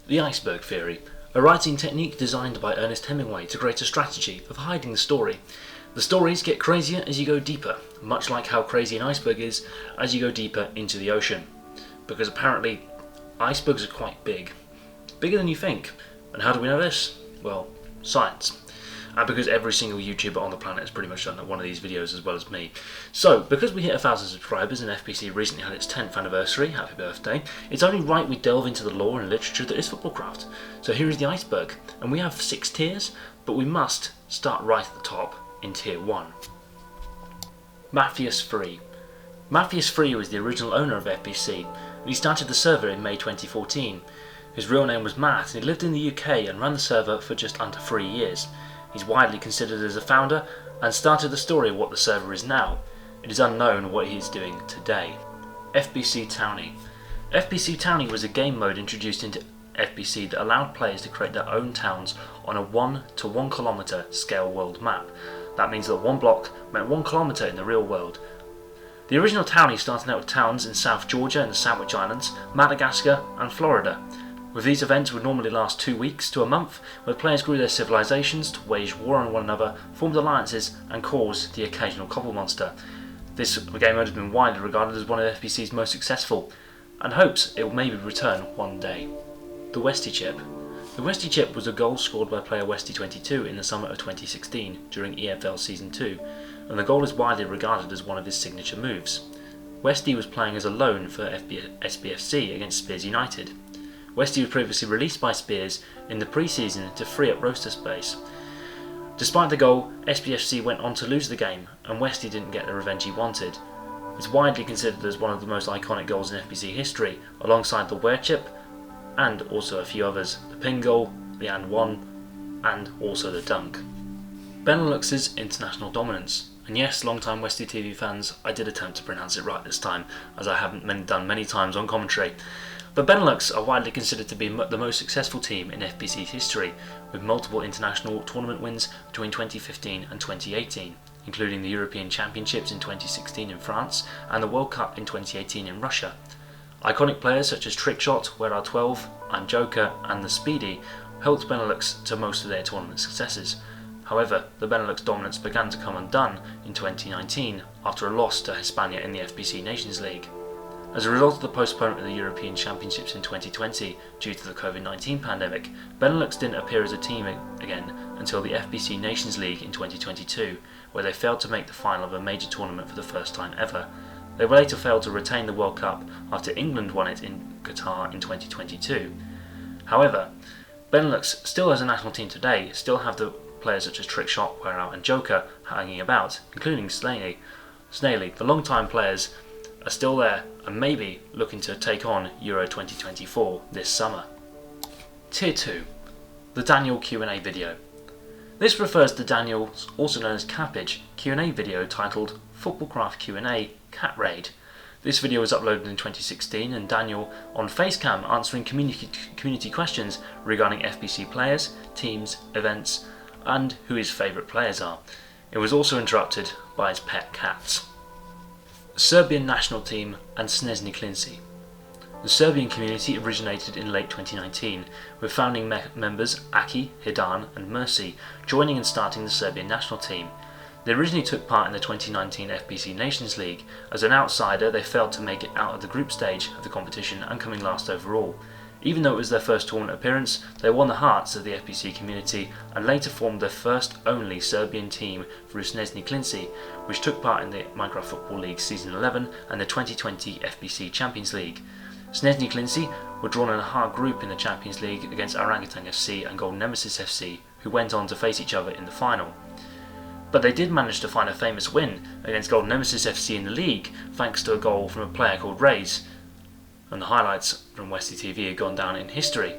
The iceberg theory, a writing technique designed by Ernest Hemingway to create a strategy of hiding the story. The stories get crazier as you go deeper, much like how crazy an iceberg is as you go deeper into the ocean. Because apparently, icebergs are quite big. Bigger than you think. And how do we know this? Well, science. And because every single YouTuber on the planet has pretty much done one of these videos as well as me. So, because we hit 1,000 subscribers and FBC recently had its 10th anniversary, happy birthday, it's only right we delve into the lore and literature that is Footballcraft. So here is the iceberg, and we have 6 tiers, but we must start right at the top in tier 1. Matthias Free. Matthias Free was the original owner of FBC, and he started the server in May 2014. His real name was Matt, and he lived in the UK and ran the server for just under 3 years. He's widely considered as a founder and started the story of what the server is now. It is unknown what he is doing today. FBC Townie. FBC Townie was a game mode introduced into FBC that allowed players to create their own towns on a 1 to 1 kilometre scale world map. That means that one block meant 1 kilometre in the real world. The original Townie started out with towns in South Georgia and the Sandwich Islands, Madagascar and Florida. With these events would normally last 2 weeks to a month, where players grew their civilizations to wage war on one another, formed alliances and caused the occasional cobble monster. This game mode has been widely regarded as one of FBC's most successful, and hopes it will maybe return one day. The Westie chip. The Westie chip was a goal scored by player Westie22 in the summer of 2016 during EFL Season 2, and the goal is widely regarded as one of his signature moves. Westie was playing as a loan for SBFC against Spears United. Westie was previously released by Spears in the pre-season to free up roster space. Despite the goal, SBFC went on to lose the game, and Westie didn't get the revenge he wanted. It's widely considered as one of the most iconic goals in FBC history, alongside the wear chip, and also a few others, the pin goal, the and one, and also the dunk. Benelux's international dominance. And yes, long-time Westie TV fans, I did attempt to pronounce it right this time, as I haven't done many times on commentary. But Benelux are widely considered to be the most successful team in FBC's history, with multiple international tournament wins between 2015 and 2018, including the European Championships in 2016 in France and the World Cup in 2018 in Russia. Iconic players such as Trickshot, WhereAre12, and Joker and the Speedy helped Benelux to most of their tournament successes. However, the Benelux dominance began to come undone in 2019 after a loss to Hispania in the FBC Nations League. As a result of the postponement of the European Championships in 2020 due to the COVID-19 pandemic, Benelux didn't appear as a team again until the FBC Nations League in 2022, where they failed to make the final of a major tournament for the first time ever. They later failed to retain the World Cup after England won it in Qatar in 2022. However, Benelux still as a national team today still have the players such as Trickshot, WhereAre and Joker hanging about, including Snaily. The long-time players are still there and maybe looking to take on Euro 2024 this summer. Tier 2. The Daniel Q&A video. This refers to Daniel's, also known as Cappage, Q&A video titled Footballcraft Q&A Cat Raid. This video was uploaded in 2016 and Daniel on Facecam answering community questions regarding FBC players, teams, events and who his favourite players are. It was also interrupted by his pet cats. Serbian national team and Snežni Klinci. The Serbian community originated in late 2019, with founding members Aki, Hidan and Mercy joining and starting the Serbian national team. They originally took part in the 2019 FBC Nations League. As an outsider, they failed to make it out of the group stage of the competition and coming last overall. Even though it was their first tournament appearance, they won the hearts of the FBC community and later formed their first only Serbian team through Snežni Klinci, which took part in the Minecraft Football League Season 11 and the 2020 FBC Champions League. Snežni Klinci were drawn in a hard group in the Champions League against Orangutan FC and Golden Nemesis FC, who went on to face each other in the final. But they did manage to find a famous win against Golden Nemesis FC in the league, thanks to a goal from a player called Reyes, and the highlights from Westie TV have gone down in history.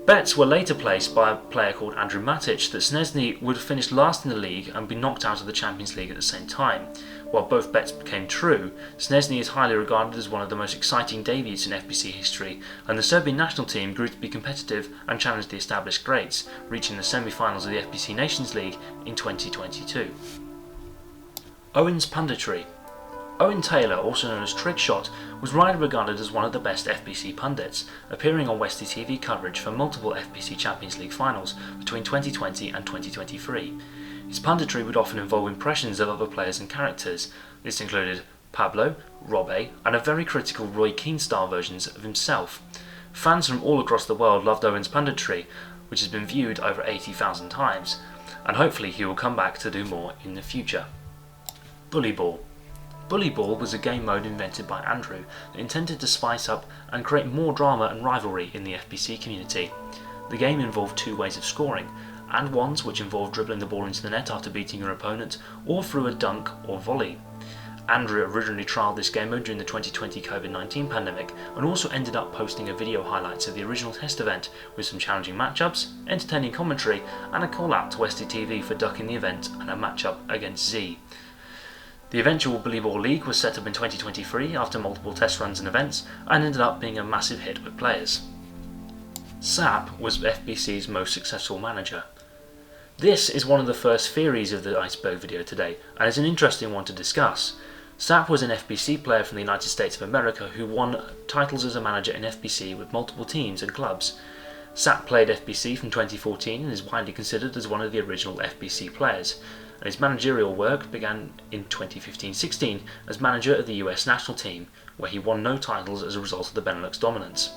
Bets were later placed by a player called Andrew Matic that Snežni would finish last in the league and be knocked out of the Champions League at the same time. While both bets became true, Snežni is highly regarded as one of the most exciting debuts in FBC history, and the Serbian national team grew to be competitive and challenged the established greats, reaching the semi-finals of the FBC Nations League in 2022. Owen's Punditry. Owen Taylor, also known as Trickshot, was widely regarded as one of the best FBC pundits, appearing on Westie TV coverage for multiple FBC Champions League finals between 2020 and 2023. His punditry would often involve impressions of other players and characters. This included Pablo, Robbe, and a very critical Roy Keane-style versions of himself. Fans from all across the world loved Owen's punditry, which has been viewed over 80,000 times, and hopefully he will come back to do more in the future. Bully Ball. Bully Ball was a game mode invented by Andrew that intended to spice up and create more drama and rivalry in the FBC community. The game involved two ways of scoring, and ones which involved dribbling the ball into the net after beating your opponent, or through a dunk or volley. Andrew originally trialled this game mode during the 2020 COVID-19 pandemic, and also ended up posting a video highlights of the original test event with some challenging matchups, entertaining commentary, and a call out to Westie TV for ducking the event and a matchup against Z. The eventual Bully Ball League was set up in 2023 after multiple test runs and events, and ended up being a massive hit with players. Sap was FBC's most successful manager. This is one of the first theories of the Iceberg video today, and is an interesting one to discuss. Sap was an FBC player from the United States of America who won titles as a manager in FBC with multiple teams and clubs. Sap played FBC from 2014 and is widely considered as one of the original FBC players, and his managerial work began in 2015-16 as manager of the US national team, where he won no titles as a result of the Benelux dominance.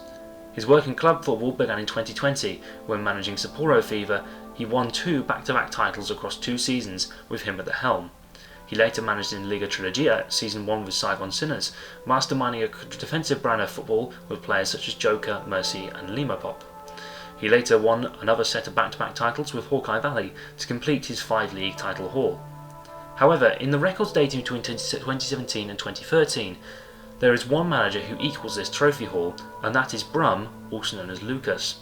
His work in club football began in 2020 when managing Sapporo Fever. He won 2 back-to-back titles across 2 seasons with him at the helm. He later managed in Liga Trilogia Season 1 with Saigon Sinners, masterminding a defensive brand of football with players such as Joker, Mercy and Lima Pop. He later won another set of back-to-back titles with Hawkeye Valley to complete his 5-league title haul. However, in the records dating between 2017 and 2013, there is one manager who equals this trophy haul, and that is Brum, also known as Lucas.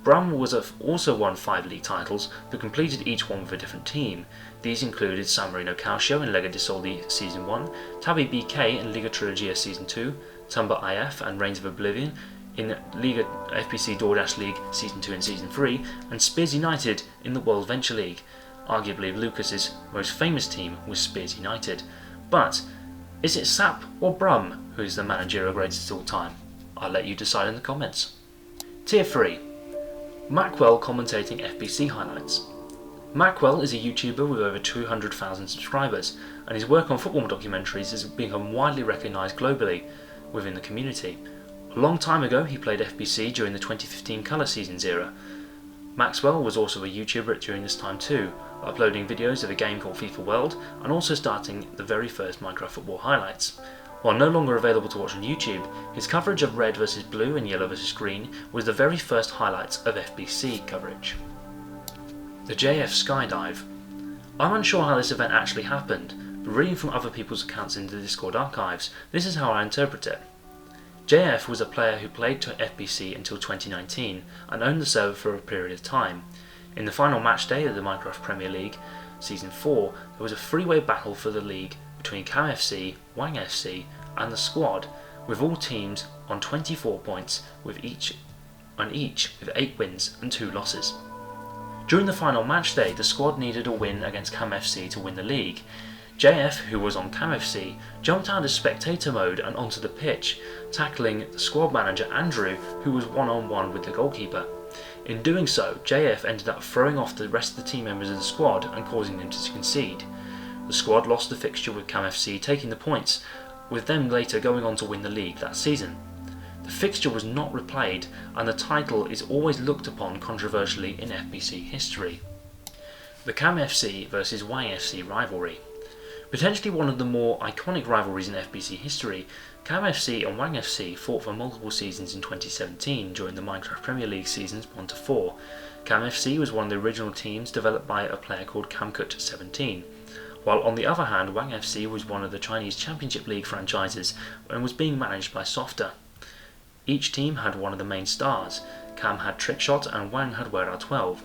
Brum also won 5 league titles, but completed each one with a different team. These included San Marino Calcio in Lega di Soldi Season 1, Tabi BK in Liga Trilogia Season 2, Tumba IF and Reigns of Oblivion in Liga FBC DoorDash League Season 2 and Season 3, and Spears United in the World Venture League. Arguably Lucas's most famous team was Spears United. But is it Sap or Brum who is the managerial greatest of all time? I'll let you decide in the comments. Tier 3. Mackwell commentating FBC highlights. Mackwell is a YouTuber with over 200,000 subscribers, and his work on football documentaries has become widely recognised globally within the community. A long time ago he played FBC during the 2015 Colour Seasons era. Maxwell was also a YouTuber during this time too, uploading videos of a game called FIFA World and also starting the very first Minecraft football highlights. While no longer available to watch on YouTube, his coverage of red vs blue and yellow vs green was the very first highlights of FBC coverage. The JF Skydive. I'm unsure how this event actually happened, but reading from other people's accounts in the Discord archives, this is how I interpret it. JF was a player who played to FBC until 2019 and owned the server for a period of time. In the final match day of the Minecraft Premier League Season 4, there was a 3-way battle for the league between Cam FC, Wang FC and the squad, with all teams on 24 points with each with 8 wins and 2 losses. During the final match day, the squad needed a win against Cam FC to win the league. JF, who was on Cam FC, jumped out of spectator mode and onto the pitch, tackling the squad manager Andrew, who was one-on-one with the goalkeeper. In doing so, JF ended up throwing off the rest of the team members of the squad and causing them to concede. The squad lost the fixture with Cam FC taking the points, with them later going on to win the league that season. The fixture was not replayed, and the title is always looked upon controversially in FBC history. The Cam FC vs Wang FC rivalry. Potentially one of the more iconic rivalries in FBC history, Cam FC and Wang FC fought for multiple seasons in 2017 during the Minecraft Premier League seasons 1 to 4. Cam FC was one of the original teams developed by a player called Camcut17, while on the other hand Wang FC was one of the Chinese Championship League franchises and was being managed by Softer. Each team had one of the main stars. Cam had Trickshot and Wang had WereR12.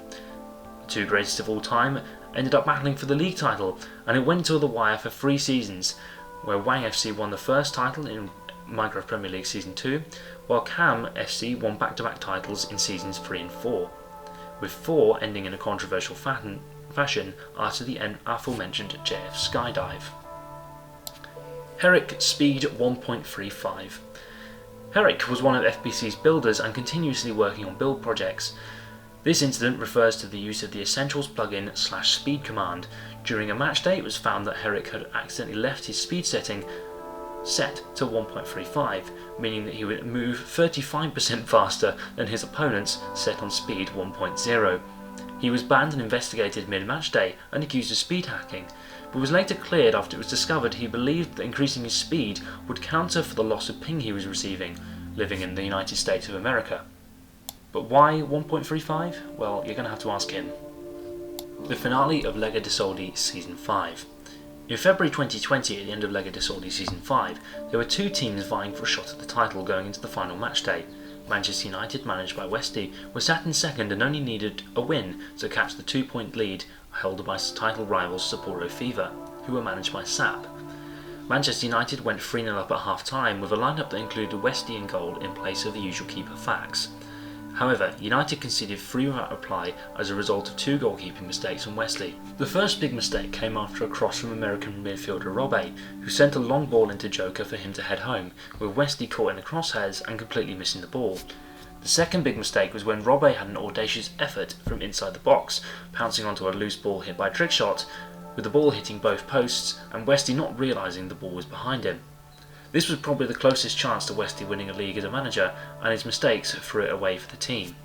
The 2 greatest of all time ended up battling for the league title, and it went to the wire for 3 seasons, where Wang FC won the first title in Minecraft Premier League Season 2, while Cam FC won back-to-back titles in Seasons 3 and 4, with 4 ending in a controversial fashion after the aforementioned JF Skydive. Herrick Speed 1.35. Herrick was one of FBC's builders and continuously working on build projects. This incident refers to the use of the Essentials plugin /speed command. During a match day, it was found that Herrick had accidentally left his speed setting set to 1.35, meaning that he would move 35% faster than his opponents set on speed 1.0. He was banned and investigated mid-match day and accused of speed hacking, but was later cleared after it was discovered he believed that increasing his speed would counter for the loss of ping he was receiving, living in the United States of America. But why 1.35? Well, you're going to have to ask him. The finale of Lega di Soldi Season 5. In February 2020, at the end of Lega di Soldi Season 5, there were two teams vying for a shot at the title going into the final match day. Manchester United, managed by Westie, were sat in second and only needed a win to catch the 2-point lead held by title rivals Sapporo Fever, who were managed by SAP. Manchester United went 3-0 up at half-time with a lineup that included Westie in goal in place of the usual keeper Fax. However, United conceded 3 without reply as a result of 2 goalkeeping mistakes from Westie. The first big mistake came after a cross from American midfielder Robbe, who sent a long ball into Joker for him to head home, with Westie caught in the crosshairs and completely missing the ball. The second big mistake was when Robbe had an audacious effort from inside the box, pouncing onto a loose ball hit by a trick shot, with the ball hitting both posts and Westie not realising the ball was behind him. This was probably the closest chance to Westie winning a league as a manager, and his mistakes threw it away for the team.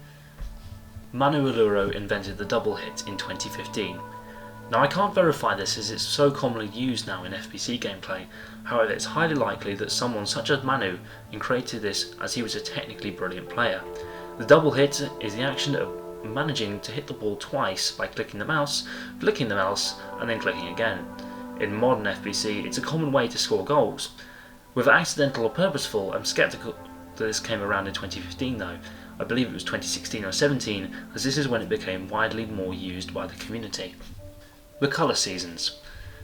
Manu Aluro invented the double hit in 2015. Now I can't verify this as it's so commonly used now in FBC gameplay, however it's highly likely that someone such as Manu created this as he was a technically brilliant player. The double hit is the action of managing to hit the ball twice by clicking the mouse, flicking the mouse, and then clicking again. In modern FBC, it's a common way to score goals. Whether accidental or purposeful, I'm sceptical that this came around in 2015 though. I believe it was 2016 or 17, as this is when it became widely more used by the community. The Colour Seasons.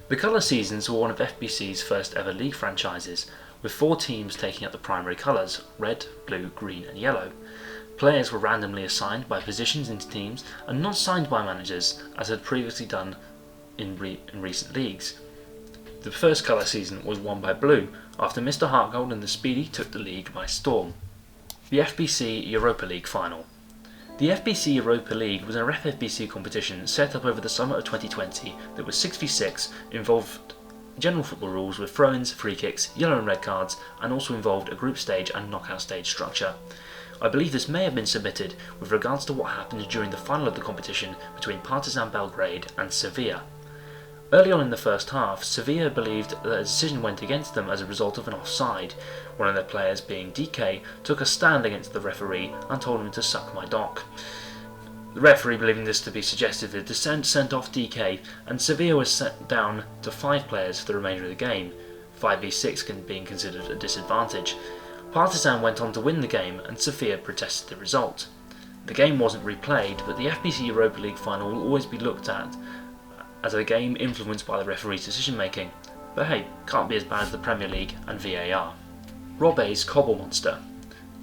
The Colour Seasons were one of FBC's first ever league franchises, with 4 teams taking up the primary colours, red, blue, green and yellow. Players were randomly assigned by positions into teams and not signed by managers, as had previously done in recent leagues. The first colour season was won by Blue, after Mr. Hartgold and the Speedy took the league by storm. The FBC Europa League Final. The FBC Europa League was a FBC competition set up over the summer of 2020 that was 6v6, involved general football rules with throw-ins, free kicks, yellow and red cards, and also involved a group stage and knockout stage structure. I believe this may have been submitted with regards to what happened during the final of the competition between Partizan Belgrade and Sevilla. Early on in the first half, Sevilla believed that a decision went against them as a result of an offside. One of their players, being DK, took a stand against the referee and told him to suck my dock. The referee, believing this to be suggestive of dissent, sent off DK, and Sevilla was set down to 5 players for the remainder of the game, 5v6 being considered a disadvantage. Partizan went on to win the game, and Sevilla protested the result. The game wasn't replayed, but the FBC Europa League final will always be looked at as a game influenced by the referee's decision making. But hey, can't be as bad as the Premier League and VAR. Robbe's Cobble Monster.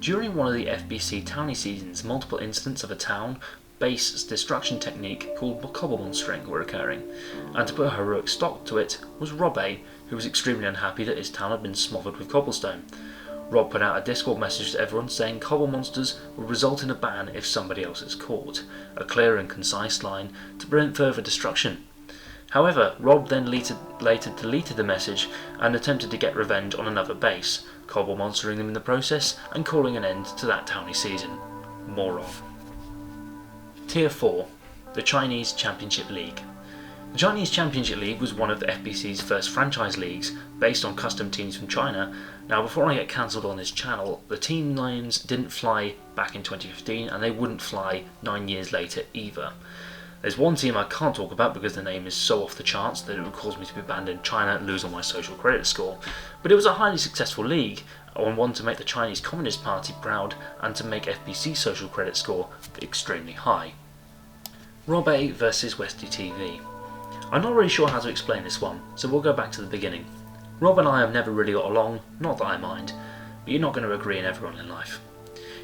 During one of the FBC Townie seasons, multiple incidents of a town base destruction technique called cobble monstering were occurring, and to put a heroic stop to it was Robbe, who was extremely unhappy that his town had been smothered with cobblestone. Rob put out a Discord message to everyone saying cobble monsters will result in a ban if somebody else is caught, a clear and concise line to prevent further destruction. However, Rob then later deleted the message and attempted to get revenge on another base, cobble monstering them in the process and calling an end to that Townie season. More on. Tier 4, the Chinese Championship League. The Chinese Championship League was one of the FBC's first franchise leagues, based on custom teams from China. Now, before I get cancelled on this channel, the team names didn't fly back in 2015 and they wouldn't fly 9 years later either. There's one team I can't talk about because the name is so off the charts that it would cause me to be banned in China and lose all my social credit score, but it was a highly successful league, one to make the Chinese Communist Party proud and to make FBC's social credit score extremely high. Robbe vs Westie TV. I'm not really sure how to explain this one, so we'll go back to the beginning. Rob and I have never really got along, not that I mind, but you're not going to agree in everyone in life.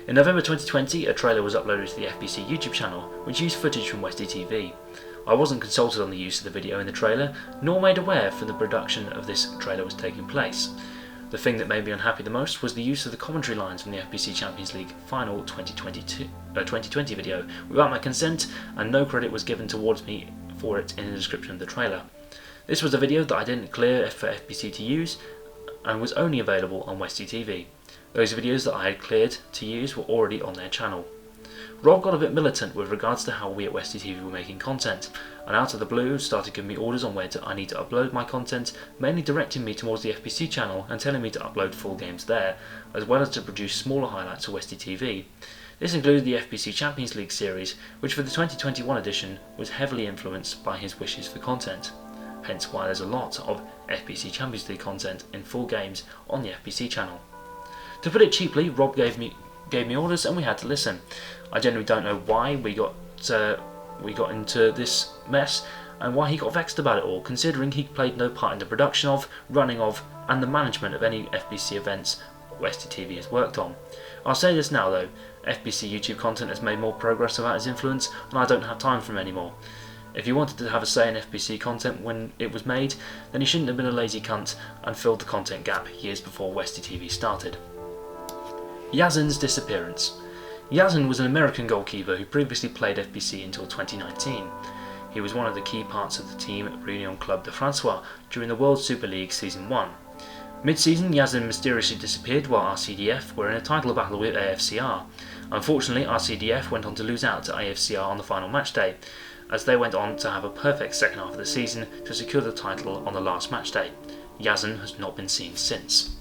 In November 2020, a trailer was uploaded to the FBC YouTube channel, which used footage from Westie TV. I wasn't consulted on the use of the video in the trailer, nor made aware from the production of this trailer was taking place. The thing that made me unhappy the most was the use of the commentary lines from the FBC Champions League Final 2020 video without my consent, and no credit was given towards me for it in the description of the trailer. This was a video that I didn't clear for FBC to use and was only available on Westie TV. Those videos that I had cleared to use were already on their channel. Rob got a bit militant with regards to how we at Westie TV were making content, and out of the blue started giving me orders on where I need to upload my content, mainly directing me towards the FBC channel and telling me to upload full games there, as well as to produce smaller highlights for Westie TV. This included the FBC Champions League series, which for the 2021 edition was heavily influenced by his wishes for content. Hence why there's a lot of FBC Champions League content in full games on the FBC channel. To put it cheaply, Rob gave me orders and we had to listen. I genuinely don't know why we got into this mess and why he got vexed about it all, considering he played no part in the production of, running of, and the management of any FBC events Westie TV has worked on. I'll say this now though, FBC YouTube content has made more progress about his influence and I don't have time for him anymore. If he wanted to have a say in FBC content when it was made, then he shouldn't have been a lazy cunt and filled the content gap years before Westie TV started. Yazin's disappearance. Yazin was an American goalkeeper who previously played FBC until 2019. He was one of the key parts of the team at Réunion Club de François during the World Super League Season 1. Mid-season, Yazin mysteriously disappeared while RCDF were in a title battle with AFCR. Unfortunately, RCDF went on to lose out to AFCR on the final match day, as they went on to have a perfect second half of the season to secure the title on the last match day. Yazin has not been seen since.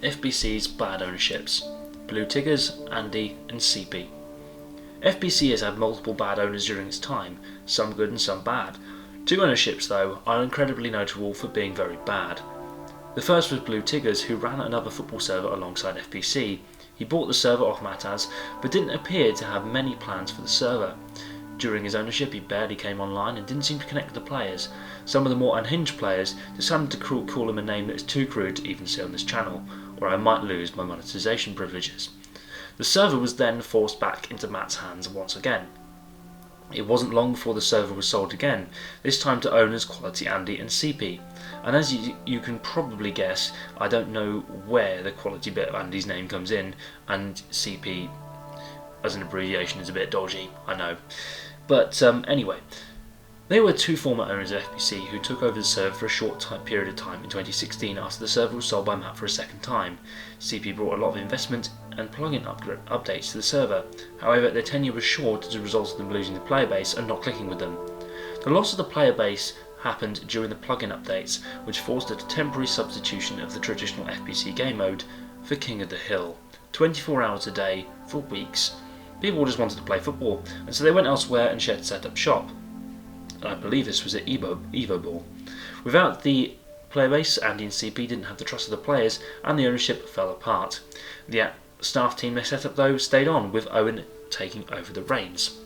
FBC's bad ownerships. Blue Tigers, Andy and CP. FBC has had multiple bad owners during its time, some good and some bad. Two ownerships though are incredibly notable for being very bad. The first was Blue Tigers, who ran another football server alongside FBC. He bought the server off Mataz, but didn't appear to have many plans for the server. During his ownership he barely came online and didn't seem to connect with the players. Some of the more unhinged players decided to call him a name that is too crude to even say on this channel, or I might lose my monetization privileges. The server was then forced back into Matt's hands once again. It wasn't long before the server was sold again, this time to owners Quality Andy and CP. And as you can probably guess, I don't know where the quality bit of Andy's name comes in, and CP as an abbreviation is a bit dodgy, I know. But anyway, they were two former owners of FBC who took over the server for a short period of time in 2016 after the server was sold by Matt for a second time. CP brought a lot of investment and plugin updates to the server. However, their tenure was short as a result of them losing the player base and not clicking with them. The loss of the player base happened during the plugin updates, which forced a temporary substitution of the traditional FBC game mode for King of the Hill, 24 hours a day for weeks. People just wanted to play football, and so they went elsewhere and set up shop. I believe this was at Evo Ball. Without the player base, Andy and CP didn't have the trust of the players, and the ownership fell apart. The staff team they set up though stayed on, with Owen taking over the reins.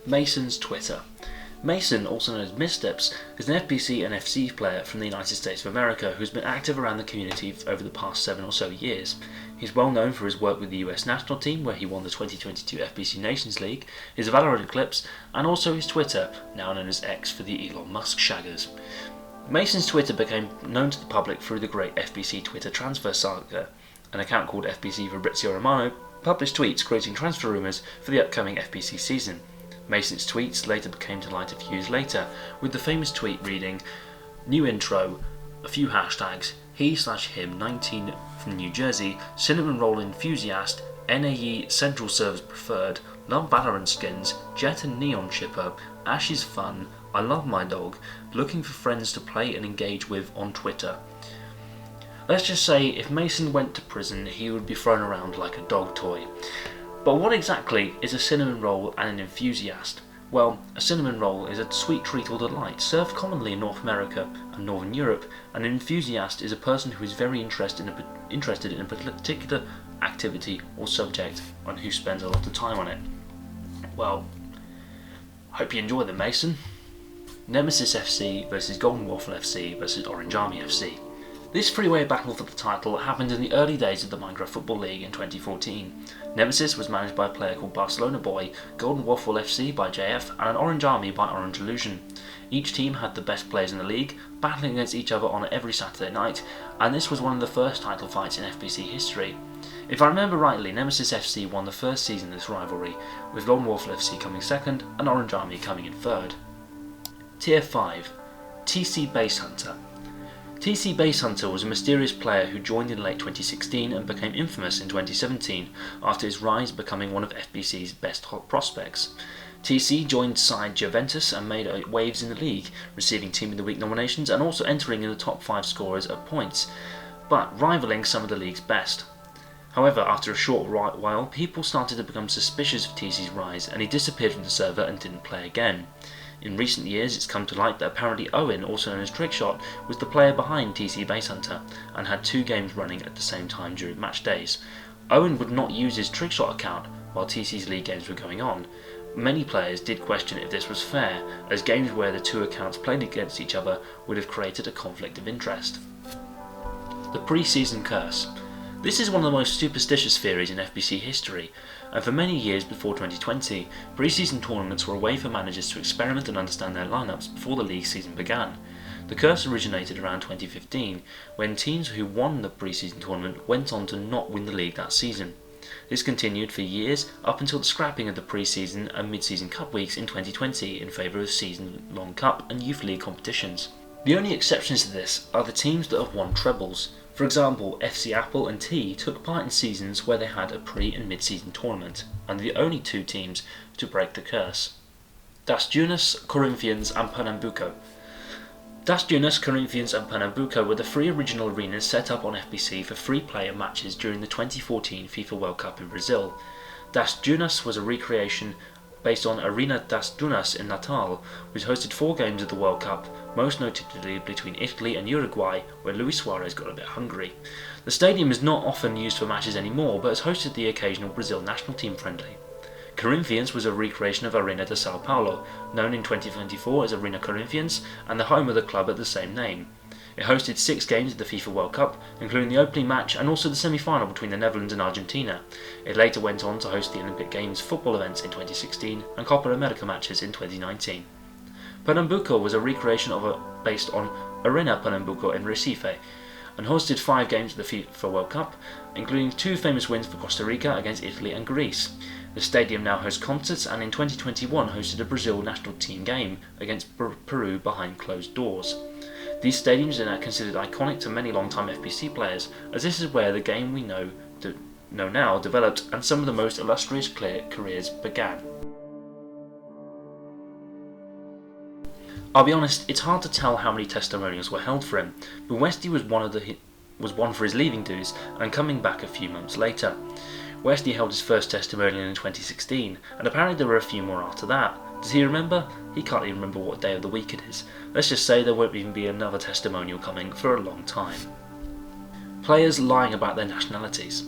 Mason's Twitter. Mason, also known as Missteps, is an FBC and FC player from the United States of America who's been active around the community over the past 7 or so years. He's well known for his work with the US national team, where he won the 2022 FBC Nations League, his Valorant clips, and also his Twitter, now known as X for the Elon Musk shaggers. Mason's Twitter became known to the public through the great FBC Twitter transfer saga. An account called FBC Fabrizio Romano published tweets creating transfer rumours for the upcoming FBC season. Mason's tweets later came to light a few years later, with the famous tweet reading, "New intro, a few hashtags, he/him 19 from New Jersey, cinnamon roll enthusiast, NAE Central Servers preferred, love Valorant skins, Jet and Neon shipper, Ash is fun, I love my dog, looking for friends to play and engage with on Twitter." Let's just say if Mason went to prison, he would be thrown around like a dog toy. But what exactly is a cinnamon roll and an enthusiast? Well, a cinnamon roll is a sweet treat or delight served commonly in North America and Northern Europe, and an enthusiast is a person who is very interested in a particular activity or subject and who spends a lot of time on it. Well, hope you enjoy them, Mason. Nemesis FC versus Golden Waffle FC versus Orange Army FC. This three-way battle for the title happened in the early days of the Minecraft Football League in 2014. Nemesis was managed by a player called Barcelona Boy, Golden Waffle FC by JF, and an Orange Army by Orange Illusion. Each team had the best players in the league, battling against each other on every Saturday night, and this was one of the first title fights in FBC history. If I remember rightly, Nemesis FC won the first season of this rivalry, with Golden Waffle FC coming second and Orange Army coming in third. Tier 5. TC Base Hunter. TC Base Hunter was a mysterious player who joined in late 2016 and became infamous in 2017 after his rise becoming one of FBC's best hot prospects. TC joined side Juventus and made waves in the league, receiving Team of the Week nominations and also entering in the top 5 scorers at points, but rivaling some of the league's best. However, after a short while, people started to become suspicious of TC's rise and he disappeared from the server and didn't play again. In recent years, it's come to light that apparently Owen, also known as Trickshot, was the player behind TC Base Hunter and had 2 games running at the same time during match days. Owen would not use his Trickshot account while TC's league games were going on. Many players did question if this was fair, as games where the 2 accounts played against each other would have created a conflict of interest. The Pre-Season Curse. This is one of the most superstitious theories in FBC history, and for many years before 2020, pre-season tournaments were a way for managers to experiment and understand their lineups before the league season began. The curse originated around 2015, when teams who won the pre-season tournament went on to not win the league that season. This continued for years up until the scrapping of the pre-season and mid-season cup weeks in 2020 in favour of season-long cup and youth league competitions. The only exceptions to this are the teams that have won trebles. For example, FC Apple and T took part in seasons where they had a pre- and mid-season tournament, and the only 2 teams to break the curse. Das Jonas, Corinthians and Pernambuco. Das Jonas, Corinthians and Pernambuco were the 3 original arenas set up on FBC for free-player matches during the 2014 FIFA World Cup in Brazil. Das Jonas was a recreation based on Arena das Dunas in Natal, which hosted 4 games of the World Cup, most notably between Italy and Uruguay, where Luis Suarez got a bit hungry. The stadium is not often used for matches anymore, but has hosted the occasional Brazil national team friendly. Corinthians was a recreation of Arena de Sao Paulo, known in 2024 as Arena Corinthians, and the home of the club at the same name. It hosted 6 games of the FIFA World Cup, including the opening match and also the semi-final between the Netherlands and Argentina. It later went on to host the Olympic Games football events in 2016 and Copa America matches in 2019. Pernambuco was a recreation based on Arena Pernambuco in Recife, and hosted 5 games of the FIFA World Cup, including 2 famous wins for Costa Rica against Italy and Greece. The stadium now hosts concerts and in 2021 hosted a Brazil national team game against Peru behind closed doors. These stadiums are now considered iconic to many long-time FBC players, as this is where the game we know now developed and some of the most illustrious careers began. I'll be honest, it's hard to tell how many testimonials were held for him, but Westie was one for his leaving dues and coming back a few months later. Westie held his first testimonial in 2016, and apparently there were a few more after that. Does he remember? He can't even remember what day of the week it is. Let's just say there won't even be another testimonial coming for a long time. Players lying about their nationalities.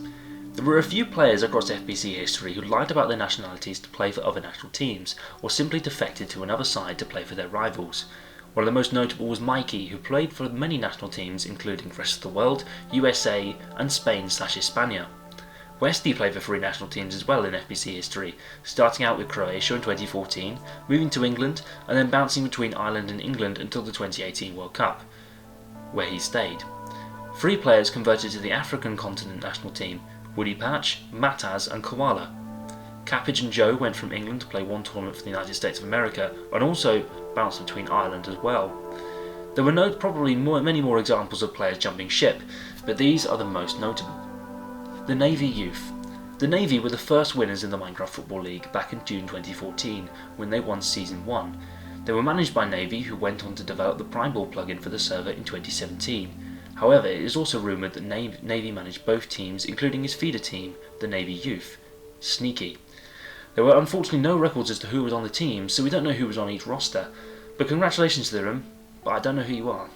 There were a few players across FBC history who lied about their nationalities to play for other national teams, or simply defected to another side to play for their rivals. One of the most notable was Mikey, who played for many national teams including the rest of the world, USA and Spain/Hispania. Westie played for 3 national teams as well in FBC history, starting out with Croatia in 2014, moving to England, and then bouncing between Ireland and England until the 2018 World Cup, where he stayed. 3 players converted to the African continent national team: Woody Patch, Mataz and Koala. Cappage and Joe went from England to play 1 tournament for the United States of America, and also bounced between Ireland as well. There were probably many more examples of players jumping ship, but these are the most notable. The Navy Youth. The Navy were the first winners in the Minecraft Football League back in June 2014, when they won Season 1. They were managed by Navy, who went on to develop the Prime Ball plugin for the server in 2017. However, it is also rumoured that Navy managed both teams, including his feeder team, the Navy Youth. Sneaky. There were unfortunately no records as to who was on the team, so we don't know who was on each roster. But congratulations to them, but I don't know who you are.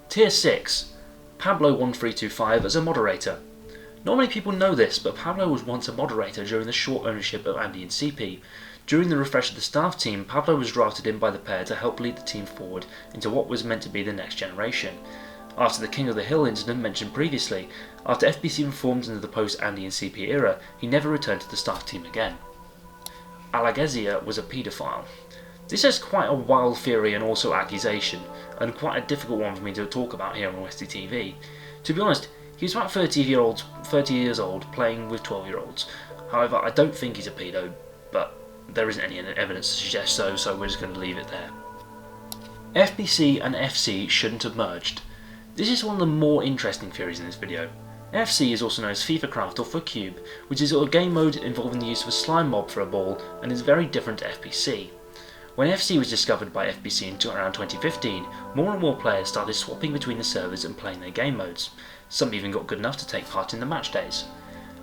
Tier 6. Pablo1325 as a moderator. Not many people know this, but Pablo was once a moderator during the short ownership of Andy and CP. During the refresh of the staff team, Pablo was drafted in by the pair to help lead the team forward into what was meant to be the next generation. After the King of the Hill incident mentioned previously, after FBC reformed into the post-Andy and CP era, he never returned to the staff team again. Alagezia was a paedophile. This is quite a wild theory and also accusation, and quite a difficult one for me to talk about here on Westie TV. To be honest, he was about 30 years old playing with 12-year-olds. However, I don't think he's a pedo, but there isn't any evidence to suggest so we're just going to leave it there. FBC and FC shouldn't have merged. This is one of the more interesting theories in this video. FC is also known as FIFA Craft or FootCube, which is a game mode involving the use of a slime mob for a ball and is very different to FBC. When FC was discovered by FBC in around 2015, more and more players started swapping between the servers and playing their game modes. Some even got good enough to take part in the match days.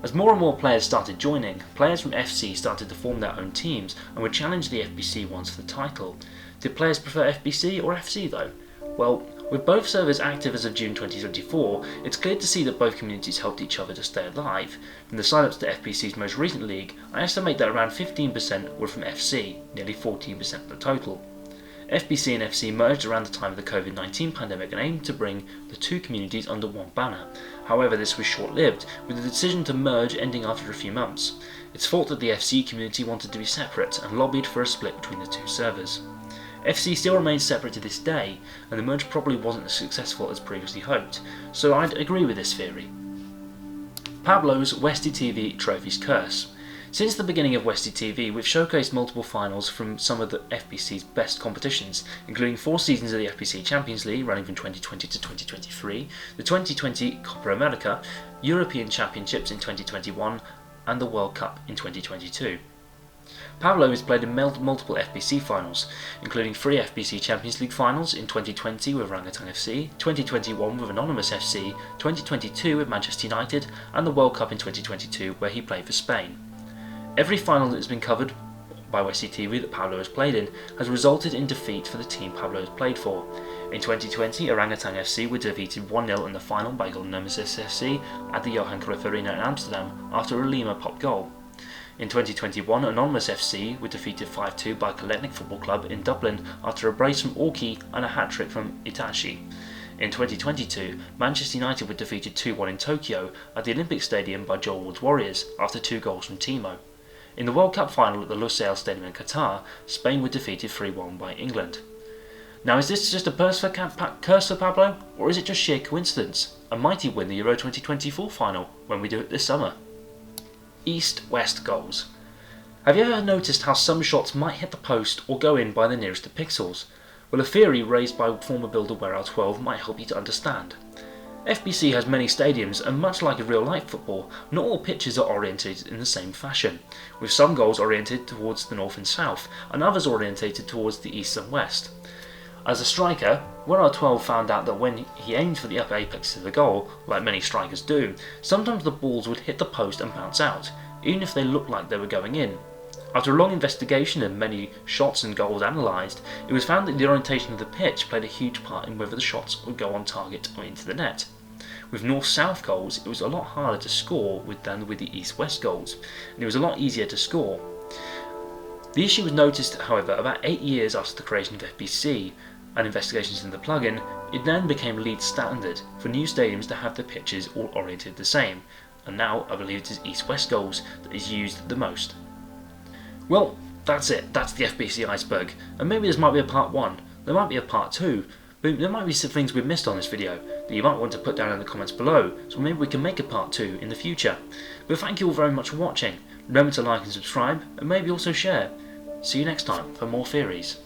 As more and more players started joining, players from FC started to form their own teams and would challenge the FBC ones for the title. Did players prefer FBC or FC though? Well, with both servers active as of June 2024, it's clear to see that both communities helped each other to stay alive. From the sign-ups to FBC's most recent league, I estimate that around 15% were from FC, nearly 14% of the total. FBC and FC merged around the time of the COVID-19 pandemic and aimed to bring the two communities under one banner. However, this was short-lived, with the decision to merge ending after a few months. It's thought that the FC community wanted to be separate and lobbied for a split between the two servers. FC still remains separate to this day, and the merge probably wasn't as successful as previously hoped, so I'd agree with this theory. Pablo's Westie TV Trophies Curse. Since the beginning of Westie TV, we've showcased multiple finals from some of the FBC's best competitions, including 4 seasons of the FBC Champions League running from 2020 to 2023, the 2020 Copa America, European Championships in 2021, and the World Cup in 2022. Pablo has played in multiple FBC finals, including 3 FBC Champions League finals in 2020 with Orangutan FC, 2021 with Anonymous FC, 2022 with Manchester United, and the World Cup in 2022 where he played for Spain. Every final that has been covered by Westie TV that Pablo has played in has resulted in defeat for the team Pablo has played for. In 2020, Orangutan FC were defeated 1-0 in the final by Anonymous FC at the Johan Cruyff Arena in Amsterdam after a Lima pop goal. In 2021, Anonymous FC were defeated 5-2 by Koletnik Football Club in Dublin after a brace from Orki and a hat-trick from Itachi. In 2022, Manchester United were defeated 2-1 in Tokyo at the Olympic Stadium by Joel Wood's Warriors after 2 goals from Timo. In the World Cup final at the Lusail Stadium in Qatar, Spain were defeated 3-1 by England. Now, is this just a curse for Pablo, or is it just sheer coincidence? And might he win the Euro 2024 final when we do it this summer? East-West goals. Have you ever noticed how some shots might hit the post or go in by the nearest of pixels? Well, a theory raised by former builder WereOut12 might help you to understand. FBC has many stadiums, and much like in real-life football, not all pitches are orientated in the same fashion, with some goals oriented towards the north and south, and others orientated towards the east and west. As a striker, WereOut12 found out that when he aimed for the upper apex of the goal, like many strikers do, sometimes the balls would hit the post and bounce out, even if they looked like they were going in. After a long investigation and many shots and goals analysed, it was found that the orientation of the pitch played a huge part in whether the shots would go on target or into the net. With north-south goals, it was a lot harder to score than with the east-west goals, and it was a lot easier to score. The issue was noticed, however, about 8 years after the creation of FBC, and investigations into the plugin. It then became lead standard for new stadiums to have their pitches all oriented the same, and now I believe it is east-west goals that is used the most. Well, that's it, that's the FBC Iceberg, and maybe this might be a part 1, there might be a part 2, but there might be some things we've missed on this video that you might want to put down in the comments below, so maybe we can make a part 2 in the future. But thank you all very much for watching, remember to like and subscribe, and maybe also share. See you next time for more theories.